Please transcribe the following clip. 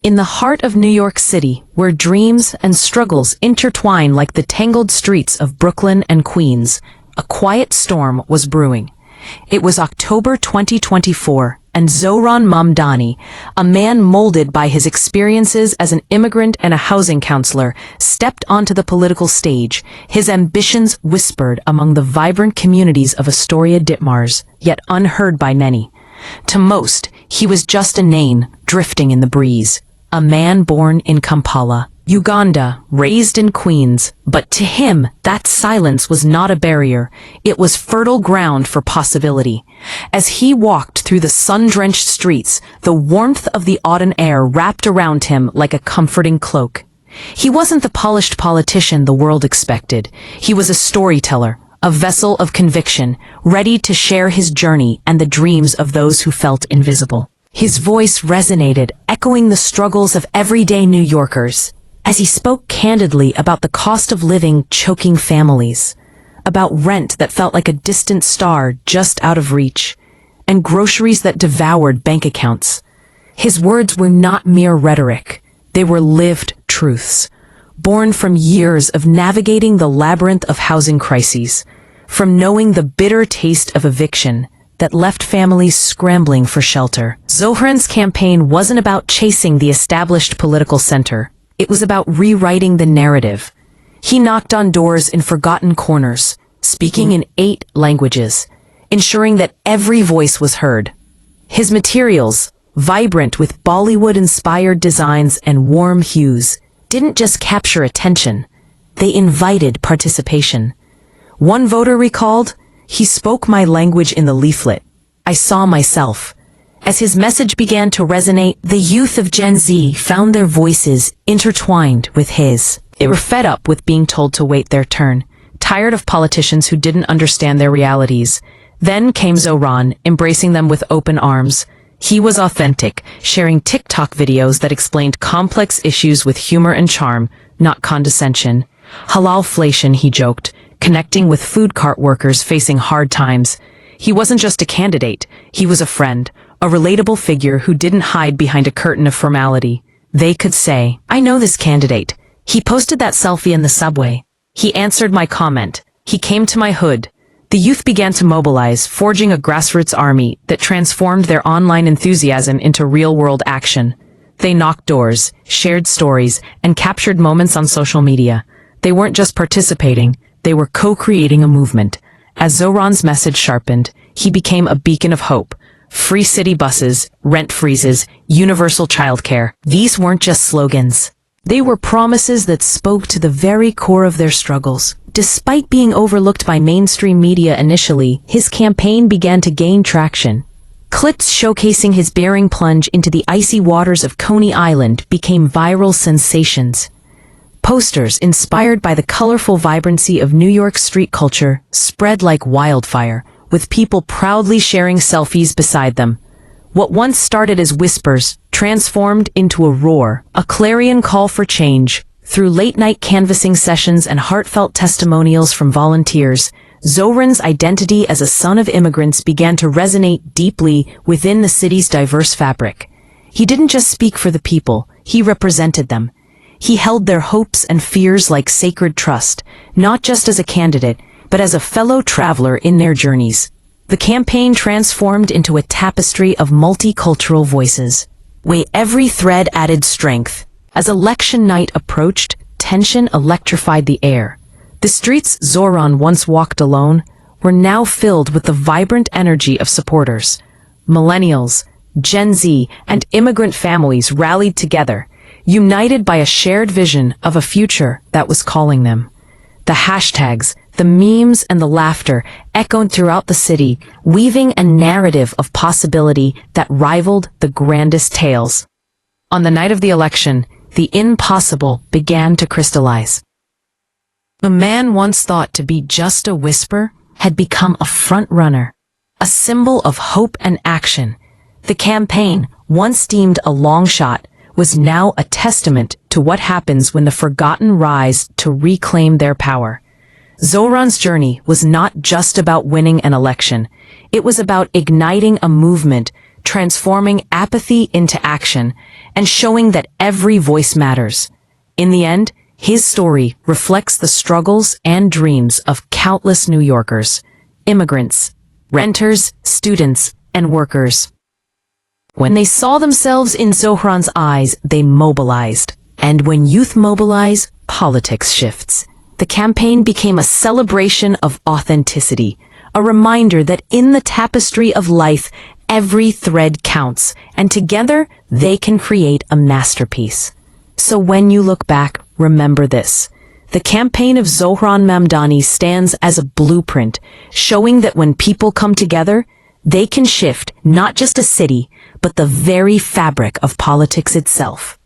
In the heart of New York City, where dreams and struggles intertwine like the tangled streets of Brooklyn and Queens, a quiet storm was brewing. It was October 2024, and Zohran Mamdani, a man molded by his experiences as an immigrant and a housing counselor, stepped onto the political stage, his ambitions whispered among the vibrant communities of Astoria Ditmars, yet unheard by many. To most, he was just a name drifting in the breeze. A man born in Kampala, Uganda, raised in Queens, but to him, that silence was not a barrier. It was fertile ground for possibility. As he walked through the sun-drenched streets, the warmth of the autumn air wrapped around him like a comforting cloak. He wasn't the polished politician the world expected. He was a storyteller, a vessel of conviction, ready to share his journey and the dreams of those who felt invisible. His voice resonated, echoing the struggles of everyday New Yorkers, as he spoke candidly about the cost of living choking families, about rent that felt like a distant star just out of reach, and groceries that devoured bank accounts. His words were not mere rhetoric. They were lived truths, born from years of navigating the labyrinth of housing crises, from knowing the bitter taste of eviction that left families scrambling for shelter. Zohran's campaign wasn't about chasing the established political center. It was about rewriting the narrative. He knocked on doors in forgotten corners, speaking in 8 languages, ensuring that every voice was heard. His materials, vibrant with Bollywood-inspired designs and warm hues, didn't just capture attention. They invited participation. One voter recalled, "He spoke my language in the leaflet. I saw myself." As his message began to resonate, the youth of Gen Z found their voices intertwined with his. They were fed up with being told to wait their turn, tired of politicians who didn't understand their realities. Then came Zohran, embracing them with open arms. He was authentic, sharing TikTok videos that explained complex issues with humor and charm, not condescension. Halalflation, he joked, connecting with food cart workers facing hard times. He wasn't just a candidate, he was a friend, a relatable figure who didn't hide behind a curtain of formality. They could say, "I know this candidate. He posted that selfie in the subway. He answered my comment. He came to my hood." The youth began to mobilize, forging a grassroots army that transformed their online enthusiasm into real-world action. They knocked doors, shared stories, and captured moments on social media. They weren't just participating, they were co-creating a movement. As Zohran's message sharpened, he became a beacon of hope. Free city buses, rent freezes, universal childcare. These weren't just slogans. They were promises that spoke to the very core of their struggles. Despite being overlooked by mainstream media initially, his campaign began to gain traction. Clips showcasing his daring plunge into the icy waters of Coney Island became viral sensations. Posters inspired by the colorful vibrancy of New York street culture spread like wildfire, with people proudly sharing selfies beside them. What once started as whispers transformed into a roar, a clarion call for change. Through late-night canvassing sessions and heartfelt testimonials from volunteers, Zohran's identity as a son of immigrants began to resonate deeply within the city's diverse fabric. He didn't just speak for the people, he represented them. He held their hopes and fears like sacred trust, not just as a candidate, but as a fellow traveler in their journeys. The campaign transformed into a tapestry of multicultural voices, where every thread added strength. As election night approached, tension electrified the air. The streets Zohran once walked alone were now filled with the vibrant energy of supporters. Millennials, Gen Z, and immigrant families rallied together, united by a shared vision of a future that was calling them. The hashtags, the memes, and the laughter echoed throughout the city, weaving a narrative of possibility that rivaled the grandest tales. On the night of the election, the impossible began to crystallize. A man once thought to be just a whisper had become a front-runner, a symbol of hope and action. The campaign, once deemed a long shot, was now a testament to what happens when the forgotten rise to reclaim their power. Zohran's journey was not just about winning an election. It was about igniting a movement, transforming apathy into action, and showing that every voice matters. In the end, his story reflects the struggles and dreams of countless New Yorkers, immigrants, renters, students, and workers. When they saw themselves in Zohran's eyes, they mobilized. And when youth mobilize, politics shifts. The campaign became a celebration of authenticity, a reminder that in the tapestry of life, every thread counts, and together they can create a masterpiece. So when you look back, remember this. The campaign of Zohran Mamdani stands as a blueprint, showing that when people come together, they can shift not just a city, but the very fabric of politics itself.